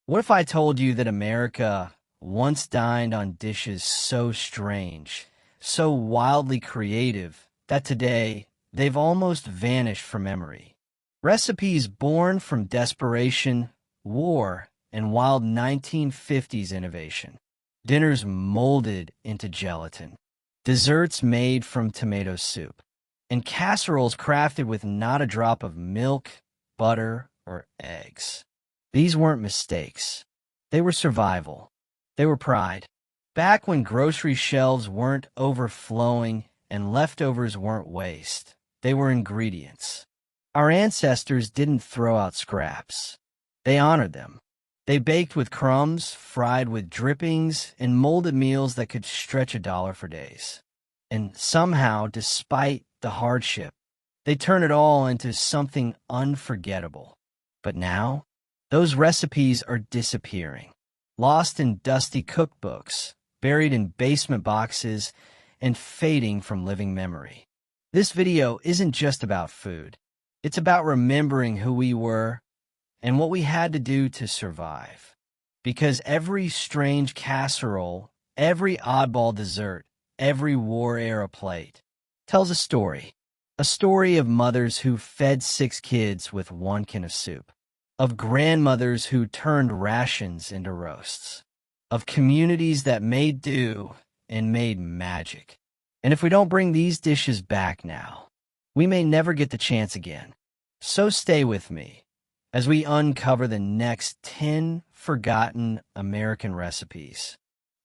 What if I told you that America once dined on dishes so strange, so wildly creative, that today they've almost vanished from memory? Recipes born from desperation, war, and wild 1950s innovation. Dinners molded into gelatin. Desserts made from tomato soup. And casseroles crafted with not a drop of milk, butter, or eggs. These weren't mistakes. They were survival. They were pride. Back when grocery shelves weren't overflowing and leftovers weren't waste, they were ingredients. Our ancestors didn't throw out scraps. They honored them. They baked with crumbs, fried with drippings, and molded meals that could stretch a dollar for days. And somehow, despite the hardship, they turned it all into something unforgettable. But now, those recipes are disappearing, lost in dusty cookbooks, buried in basement boxes, and fading from living memory. This video isn't just about food. It's about remembering who we were and what we had to do to survive. Because every strange casserole, every oddball dessert, every war-era plate tells a story of mothers who fed 6 kids with 1 can of soup, of grandmothers who turned rations into roasts, of communities that made do and made magic. And if we don't bring these dishes back now, we may never get the chance again. So stay with me as we uncover the next 10 forgotten American recipes.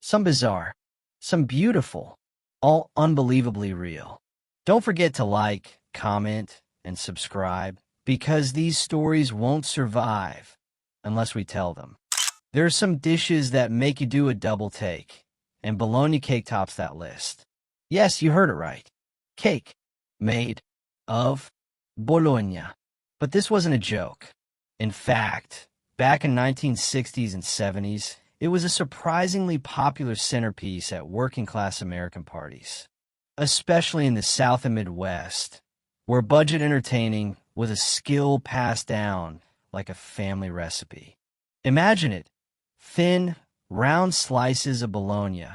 Some bizarre, some beautiful, all unbelievably real. Don't forget to like, comment, and subscribe, because these stories won't survive unless we tell them. There are some dishes that make you do a double take, and bologna cake tops that list. Yes, you heard it right. Cake made of bologna. But this wasn't a joke. In fact, back in 1960s and 70s, it was a surprisingly popular centerpiece at working-class American parties, especially in the South and Midwest, where budget entertaining was a skill passed down like a family recipe. Imagine it: thin, round slices of bologna,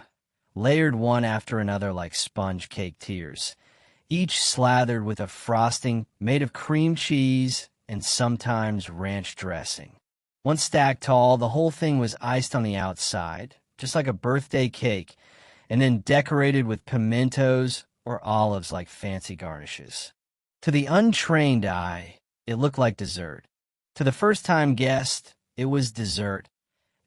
layered one after another like sponge cake tiers, each slathered with a frosting made of cream cheese and sometimes ranch dressing. Once stacked tall, the whole thing was iced on the outside, just like a birthday cake, and then decorated with pimentos or olives like fancy garnishes. To the untrained eye, it looked like dessert. To the first-time guest, it was dessert,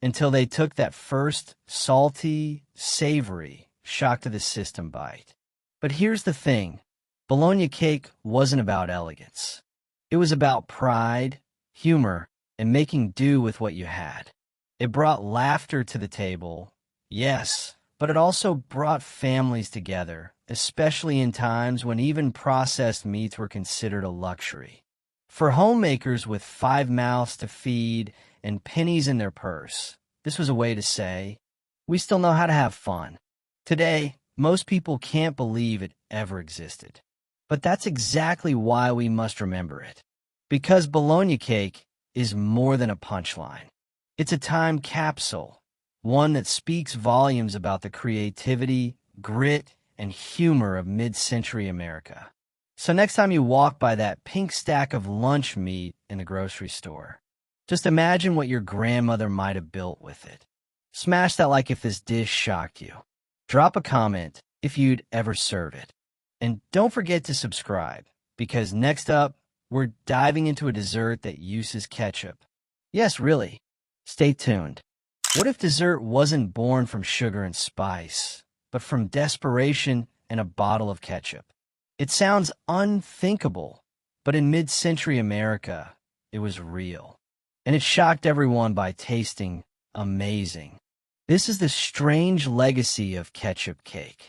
until they took that first salty, savory, shock-to-the-system bite. But here's the thing. Bologna cake wasn't about elegance. It was about pride, humor, and making do with what you had. It brought laughter to the table, yes, but it also brought families together, especially in times when even processed meats were considered a luxury. For homemakers with 5 mouths to feed and pennies in their purse, this was a way to say, we still know how to have fun. Today, most people can't believe it ever existed. But that's exactly why we must remember it. Because bologna cake is more than a punchline. It's a time capsule, one that speaks volumes about the creativity, grit, and humor of mid-century America. So next time you walk by that pink stack of lunch meat in the grocery store, just imagine what your grandmother might have built with it. Smash that like if this dish shocked you. Drop a comment if you'd ever serve it. And don't forget to subscribe, because next up, we're diving into a dessert that uses ketchup. Yes, really. Stay tuned. What if dessert wasn't born from sugar and spice, but from desperation and a bottle of ketchup? It sounds unthinkable, but in mid-century America, it was real. And it shocked everyone by tasting amazing. This is the strange legacy of ketchup cake.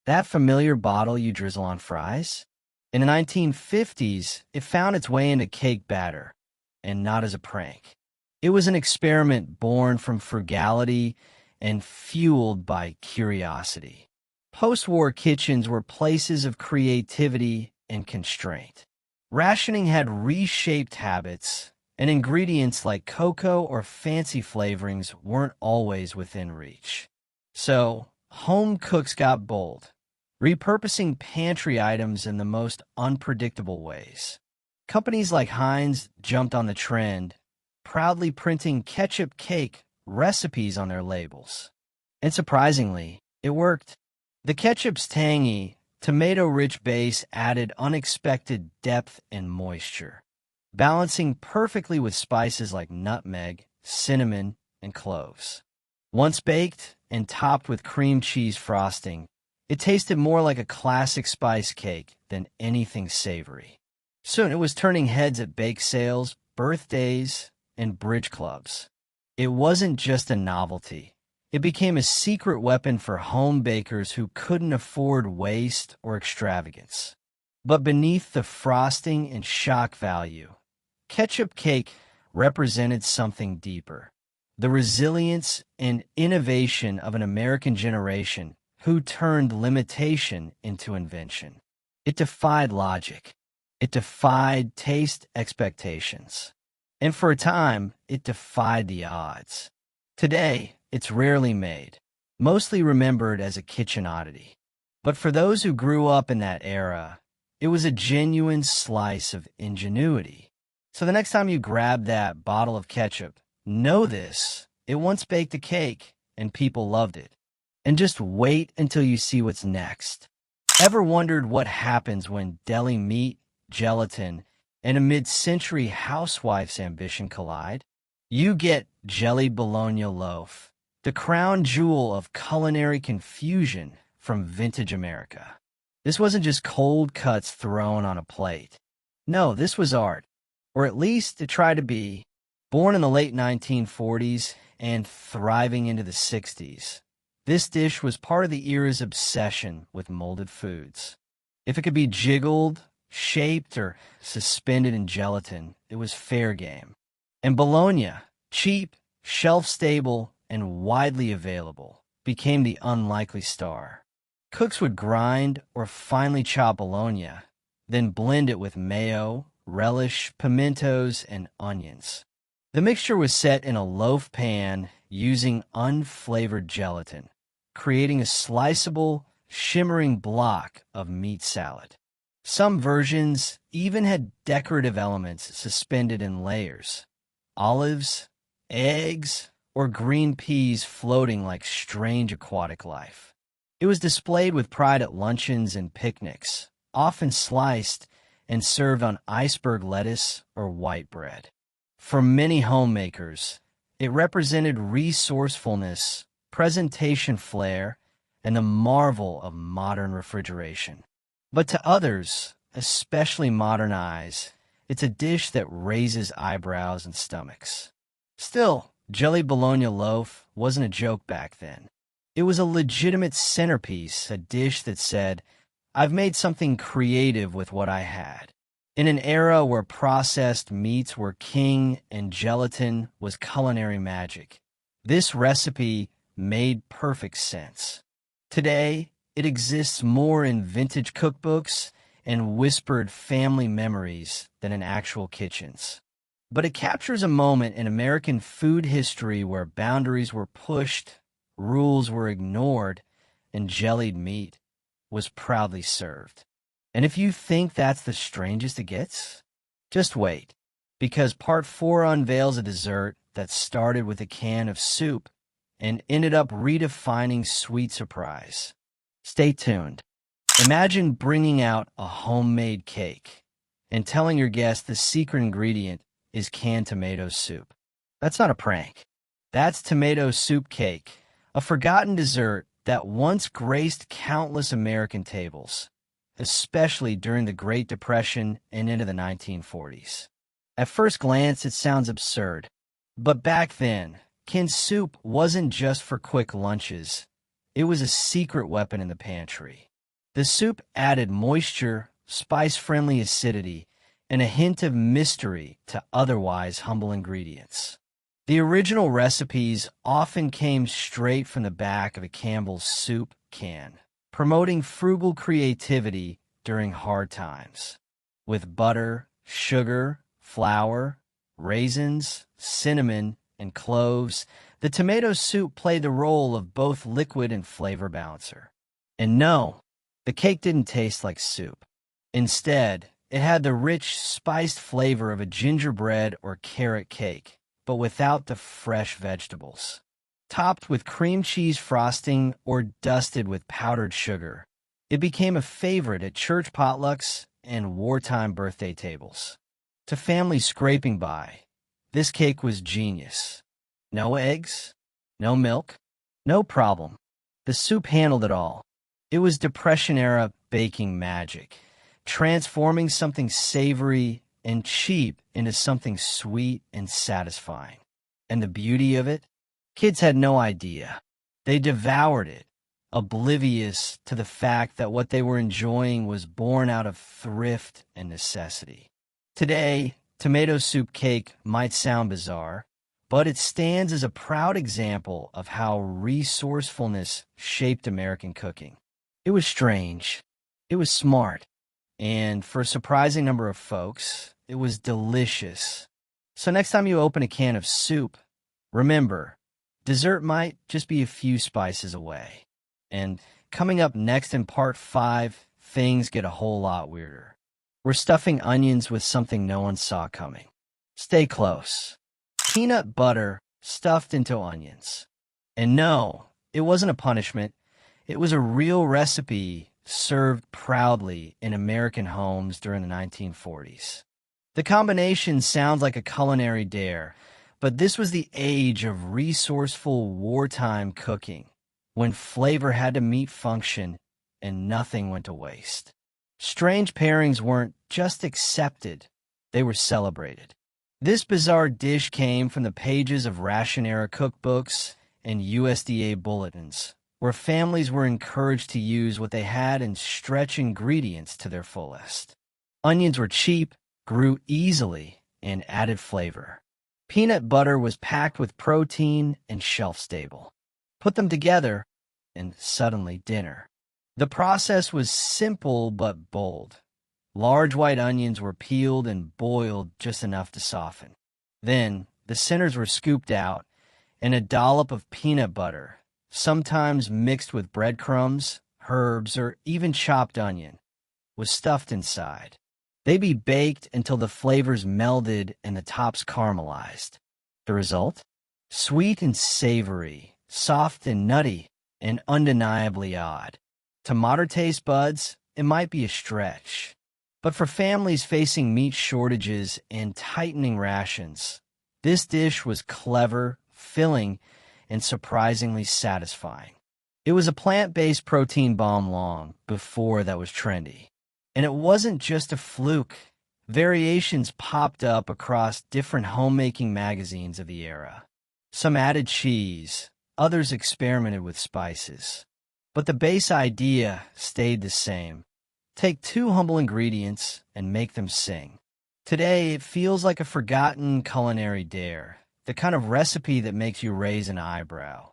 That familiar bottle you drizzle on fries? In the 1950s, it found its way into cake batter, and not as a prank. It was an experiment born from frugality and fueled by curiosity. Post-war kitchens were places of creativity and constraint. Rationing had reshaped habits, and ingredients like cocoa or fancy flavorings weren't always within reach. So, home cooks got bold, repurposing pantry items in the most unpredictable ways. Companies like Heinz jumped on the trend, proudly printing ketchup cake recipes on their labels. And surprisingly, it worked. The ketchup's tangy, tomato-rich base added unexpected depth and moisture, balancing perfectly with spices like nutmeg, cinnamon, and cloves. Once baked and topped with cream cheese frosting, it tasted more like a classic spice cake than anything savory. Soon it was turning heads at bake sales, birthdays, and bridge clubs. It wasn't just a novelty. It became a secret weapon for home bakers who couldn't afford waste or extravagance. But beneath the frosting and shock value, ketchup cake represented something deeper: the resilience and innovation of an American generation who turned limitation into invention. It defied logic. It defied taste expectations. And for a time, it defied the odds. Today, it's rarely made, mostly remembered as a kitchen oddity. But for those who grew up in that era, it was a genuine slice of ingenuity. So the next time you grab that bottle of ketchup, know this: it once baked a cake, and people loved it. And just wait until you see what's next. Ever wondered what happens when deli meat, gelatin, and a mid-century housewife's ambition collide? You get jellied bologna loaf, the crown jewel of culinary confusion from vintage America. This wasn't just cold cuts thrown on a plate. No, this was art, or at least it tried to be. Born in the late 1940s and thriving into the 60s, this dish was part of the era's obsession with molded foods. If it could be jiggled, shaped, or suspended in gelatin, it was fair game. And bologna, cheap, shelf-stable, and widely available, became the unlikely star. Cooks would grind or finely chop bologna, then blend it with mayo, relish, pimentos, and onions. The mixture was set in a loaf pan using unflavored gelatin, creating a sliceable, shimmering block of meat salad. Some versions even had decorative elements suspended in layers: olives, eggs, or green peas floating like strange aquatic life. It was displayed with pride at luncheons and picnics, often sliced and served on iceberg lettuce or white bread. For many homemakers, it represented resourcefulness, presentation flair, and the marvel of modern refrigeration. But to others, especially modern eyes, it's a dish that raises eyebrows and stomachs. Still, jelly bologna loaf wasn't a joke back then. It was a legitimate centerpiece, a dish that said, "I've made something creative with what I had." In an era where processed meats were king and gelatin was culinary magic, this recipe made perfect sense. Today, it exists more in vintage cookbooks and whispered family memories than in actual kitchens. But it captures a moment in American food history where boundaries were pushed, rules were ignored, and jellied meat was proudly served. And if you think that's the strangest it gets, just wait, because part 4 unveils a dessert that started with a can of soup and ended up redefining sweet surprise. Stay tuned. Imagine bringing out a homemade cake and telling your guests the secret ingredient is canned tomato soup. That's not a prank. That's tomato soup cake, a forgotten dessert that once graced countless American tables, especially during the Great Depression and into the 1940s. At first glance, it sounds absurd, but back then, canned soup wasn't just for quick lunches. It was a secret weapon in the pantry. The soup added moisture, spice-friendly acidity, and a hint of mystery to otherwise humble ingredients. The original recipes often came straight from the back of a Campbell's soup can, promoting frugal creativity during hard times. With butter, sugar, flour, raisins, cinnamon, and cloves, the tomato soup played the role of both liquid and flavor balancer. And no, the cake didn't taste like soup. Instead, it had the rich, spiced flavor of a gingerbread or carrot cake, but without the fresh vegetables. Topped with cream cheese frosting or dusted with powdered sugar, it became a favorite at church potlucks and wartime birthday tables. To families scraping by, this cake was genius. No eggs, no milk, no problem. The soup handled it all. It was Depression-era baking magic, transforming something savory and cheap into something sweet and satisfying. And the beauty of it? Kids had no idea. They devoured it, oblivious to the fact that what they were enjoying was born out of thrift and necessity. Today, tomato soup cake might sound bizarre, but it stands as a proud example of how resourcefulness shaped American cooking. It was strange, it was smart, and for a surprising number of folks, it was delicious. So next time you open a can of soup, remember, dessert might just be a few spices away. And coming up next in part 5, things get a whole lot weirder. We're stuffing onions with something no one saw coming. Stay close. Peanut butter stuffed into onions. And no, it wasn't a punishment. It was a real recipe served proudly in American homes during the 1940s. The combination sounds like a culinary dare, but this was the age of resourceful wartime cooking, when flavor had to meet function and nothing went to waste. Strange pairings weren't just accepted, they were celebrated. This bizarre dish came from the pages of ration-era cookbooks and USDA bulletins, where families were encouraged to use what they had and stretch ingredients to their fullest. Onions were cheap, grew easily, and added flavor. Peanut butter was packed with protein and shelf-stable. Put them together, and suddenly dinner. The process was simple but bold. Large white onions were peeled and boiled just enough to soften. Then, the centers were scooped out, and a dollop of peanut butter, sometimes mixed with breadcrumbs, herbs, or even chopped onion, was stuffed inside. They'd be baked until the flavors melded and the tops caramelized. The result? Sweet and savory, soft and nutty, and undeniably odd. To modern taste buds, it might be a stretch. But for families facing meat shortages and tightening rations, this dish was clever, filling, and surprisingly satisfying. It was a plant-based protein bomb long before that was trendy. And it wasn't just a fluke. Variations popped up across different homemaking magazines of the era. Some added cheese, others experimented with spices. But the base idea stayed the same. Take 2 humble ingredients and make them sing. Today, it feels like a forgotten culinary dare, the kind of recipe that makes you raise an eyebrow.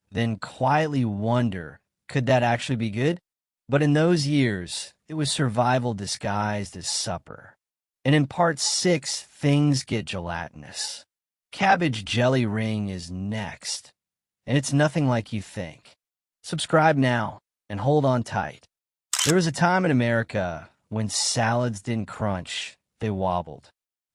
Then quietly wonder, could that actually be good? But in those years, it was survival disguised as supper. And in part 6, things get gelatinous. Cabbage jelly ring is next, and it's nothing like you think. Subscribe now and hold on tight. There was a time in America when salads didn't crunch, they wobbled.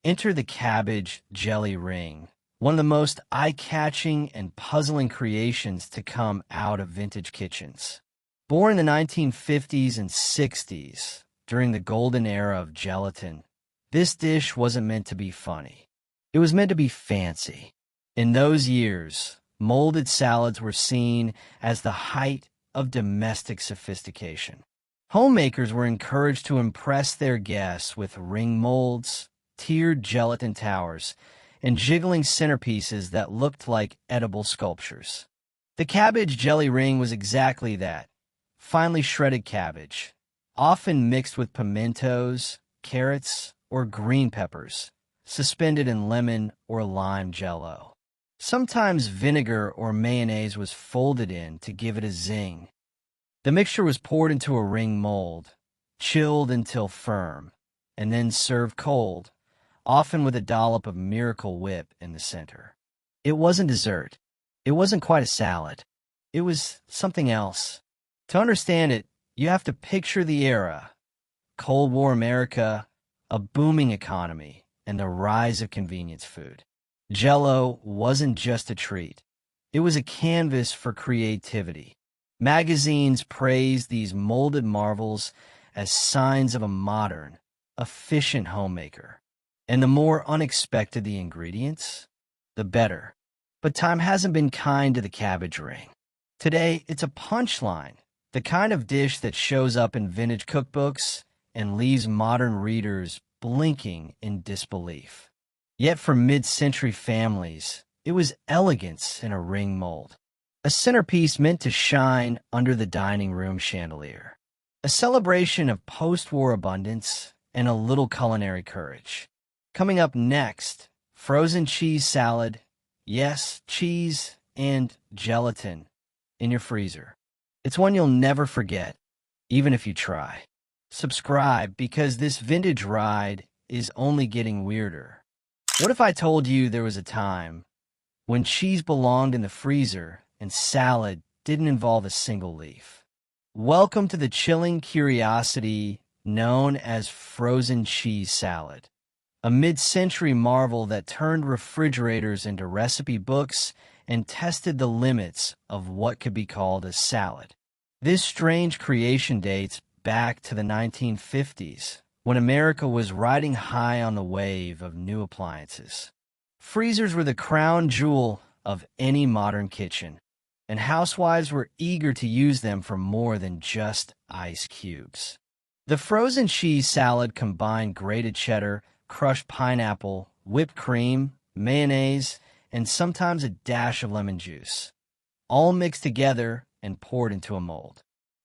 Enter the cabbage jelly ring, one of the most eye-catching and puzzling creations to come out of vintage kitchens. Born in the 1950s and 60s, during the golden era of gelatin, this dish wasn't meant to be funny. It was meant to be fancy. In those years, molded salads were seen as the height of domestic sophistication. Homemakers were encouraged to impress their guests with ring molds, tiered gelatin towers, and jiggling centerpieces that looked like edible sculptures. The cabbage jelly ring was exactly that. Finely shredded cabbage, often mixed with pimentos, carrots, or green peppers, suspended in lemon or lime jello. Sometimes vinegar or mayonnaise was folded in to give it a zing. The mixture was poured into a ring mold, chilled until firm, and then served cold, often with a dollop of Miracle Whip in the center. It wasn't dessert. It wasn't quite a salad. It was something else. To understand it, you have to picture the era: Cold War America, a booming economy, and the rise of convenience food. Jell-O wasn't just a treat. It was a canvas for creativity. Magazines praised these molded marvels as signs of a modern, efficient homemaker. And the more unexpected the ingredients, the better. But time hasn't been kind to the cabbage ring. Today, it's a punchline, the kind of dish that shows up in vintage cookbooks and leaves modern readers blinking in disbelief. Yet for mid-century families, it was elegance in a ring mold, a centerpiece meant to shine under the dining room chandelier, a celebration of post-war abundance and a little culinary courage. Coming up next, frozen cheese salad. Yes, cheese and gelatin in your freezer. It's one you'll never forget, even if you try. Subscribe, because this vintage ride is only getting weirder. What if I told you there was a time when cheese belonged in the freezer and salad didn't involve a single leaf? Welcome to the chilling curiosity known as frozen cheese salad, a mid-century marvel that turned refrigerators into recipe books and tested the limits of what could be called a salad. This strange creation dates back to the 1950s, when America was riding high on the wave of new appliances. Freezers were the crown jewel of any modern kitchen, and housewives were eager to use them for more than just ice cubes. The frozen cheese salad combined grated cheddar, crushed pineapple, whipped cream, mayonnaise, and sometimes a dash of lemon juice, all mixed together and poured into a mold.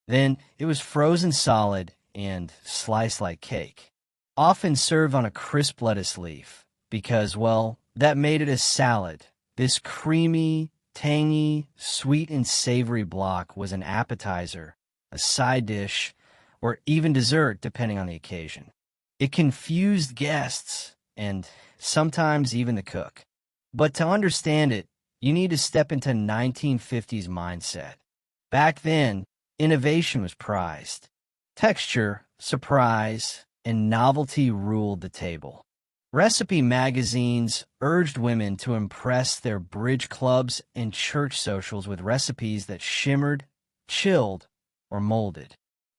Then it was frozen solid and sliced like cake, often served on a crisp lettuce leaf, because, well, that made it a salad. This creamy, tangy, sweet and savory block was an appetizer, a side dish, or even dessert depending on the occasion. It confused guests and sometimes even the cook. But to understand it, you need to step into 1950s mindset. Back then, innovation was prized. Texture, surprise, and novelty ruled the table. Recipe magazines urged women to impress their bridge clubs and church socials with recipes that shimmered, chilled, or molded.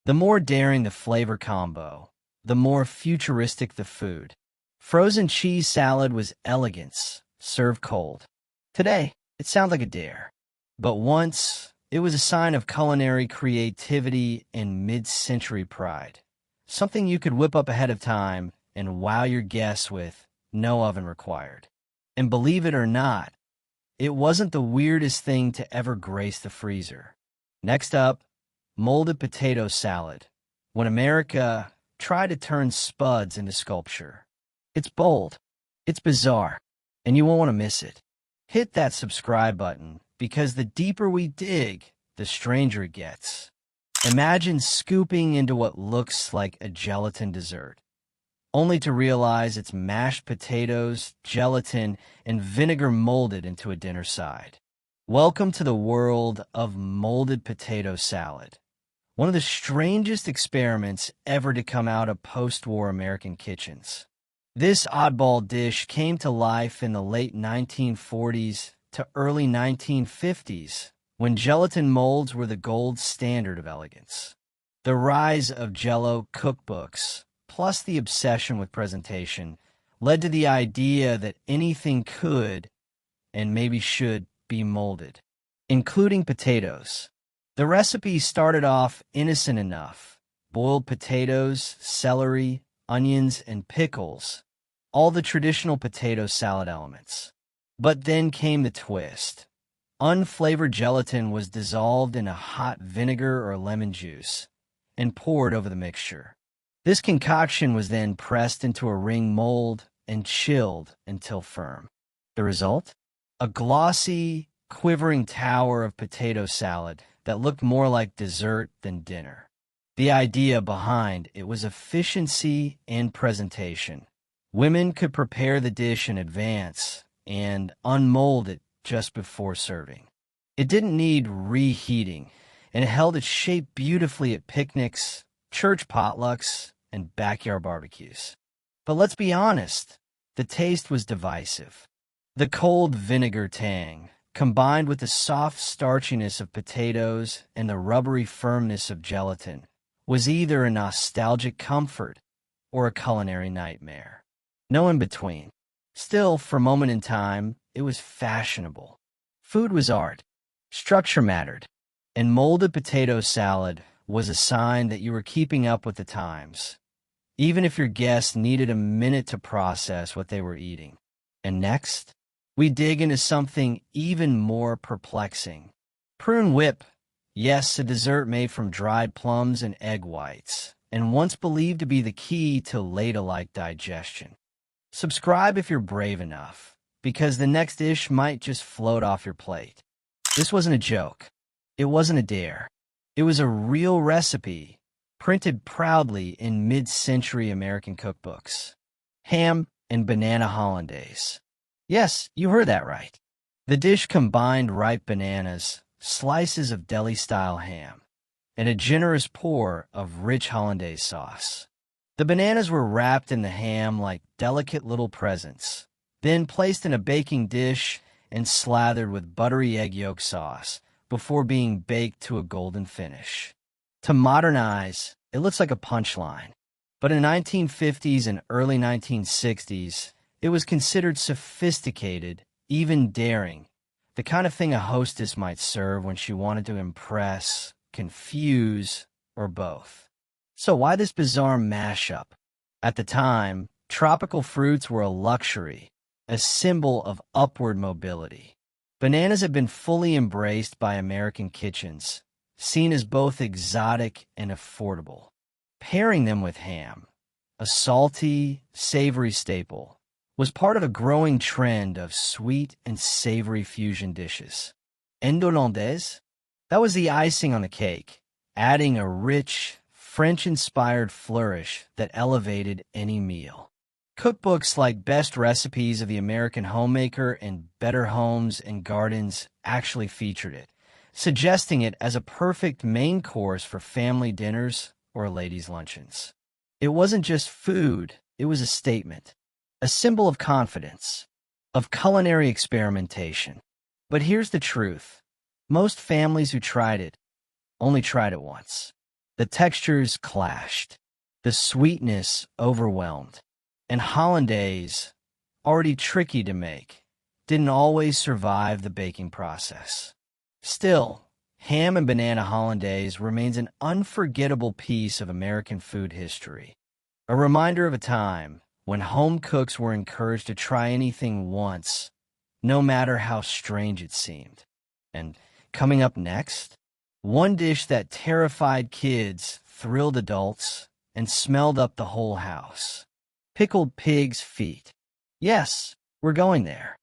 The more daring the flavor combo, the more futuristic the food. Frozen cheese salad was elegance, served cold. Today, it sounds like a dare. But once, it was a sign of culinary creativity and mid-century pride. Something you could whip up ahead of time and wow your guests with, no oven required. And believe it or not, it wasn't the weirdest thing to ever grace the freezer. Next up, molded potato salad. When America tried to turn spuds into sculpture. It's bold, it's bizarre, and you won't want to miss it. Hit that subscribe button, because the deeper we dig, the stranger it gets. Imagine scooping into what looks like a gelatin dessert, only to realize it's mashed potatoes, gelatin, and vinegar molded into a dinner side. Welcome to the world of molded potato salad, one of the strangest experiments ever to come out of post-war American kitchens. This oddball dish came to life in the late 1940s to early 1950s, when gelatin molds were the gold standard of elegance. The rise of Jell-O cookbooks, plus the obsession with presentation, led to the idea that anything could, and maybe should, be molded, including potatoes. The recipe started off innocent enough: boiled potatoes, celery, onions, and pickles, all the traditional potato salad elements. But then came the twist. Unflavored gelatin was dissolved in a hot vinegar or lemon juice and poured over the mixture. This concoction was then pressed into a ring mold and chilled until firm. The result? A glossy, quivering tower of potato salad that looked more like dessert than dinner. The idea behind it was efficiency and presentation. Women could prepare the dish in advance and unmold it just before serving. It didn't need reheating, and it held its shape beautifully at picnics, church potlucks, and backyard barbecues. But let's be honest, the taste was divisive. The cold vinegar tang, combined with the soft starchiness of potatoes and the rubbery firmness of gelatin, was either a nostalgic comfort or a culinary nightmare. No in between. Still, for a moment in time, it was fashionable. Food was art. Structure mattered. And molded potato salad was a sign that you were keeping up with the times, even if your guests needed a minute to process what they were eating. And next, we dig into something even more perplexing. Prune whip. Yes, a dessert made from dried plums and egg whites, and once believed to be the key to ladle-like digestion. Subscribe if you're brave enough, because the next dish might just float off your plate. This wasn't a joke. It wasn't a dare. It was a real recipe, printed proudly in mid-century American cookbooks. Ham and banana hollandaise. Yes, you heard that right. The dish combined ripe bananas, slices of deli-style ham, and a generous pour of rich hollandaise sauce. The bananas were wrapped in the ham like delicate little presents, then placed in a baking dish and slathered with buttery egg yolk sauce before being baked to a golden finish. To modernize, it looks like a punchline, but in the 1950s and early 1960s, it was considered sophisticated, even daring, the kind of thing a hostess might serve when she wanted to impress, confuse, or both. So why this bizarre mashup? At the time, tropical fruits were a luxury, a symbol of upward mobility. Bananas had been fully embraced by American kitchens, seen as both exotic and affordable. Pairing them with ham, a salty, savory staple, was part of a growing trend of sweet and savory fusion dishes. Hollandaise? That was the icing on the cake, adding a rich, French-inspired flourish that elevated any meal. Cookbooks like Best Recipes of the American Homemaker and Better Homes and Gardens actually featured it, suggesting it as a perfect main course for family dinners or ladies' luncheons. It wasn't just food, it was a statement, a symbol of confidence, of culinary experimentation. But here's the truth. Most families who tried it only tried it once. The textures clashed, the sweetness overwhelmed, and hollandaise, already tricky to make, didn't always survive the baking process. Still, ham and banana hollandaise remains an unforgettable piece of American food history, a reminder of a time when home cooks were encouraged to try anything once, no matter how strange it seemed. And coming up next, one dish that terrified kids, thrilled adults, and smelled up the whole house. Pickled pig's feet. Yes, we're going there.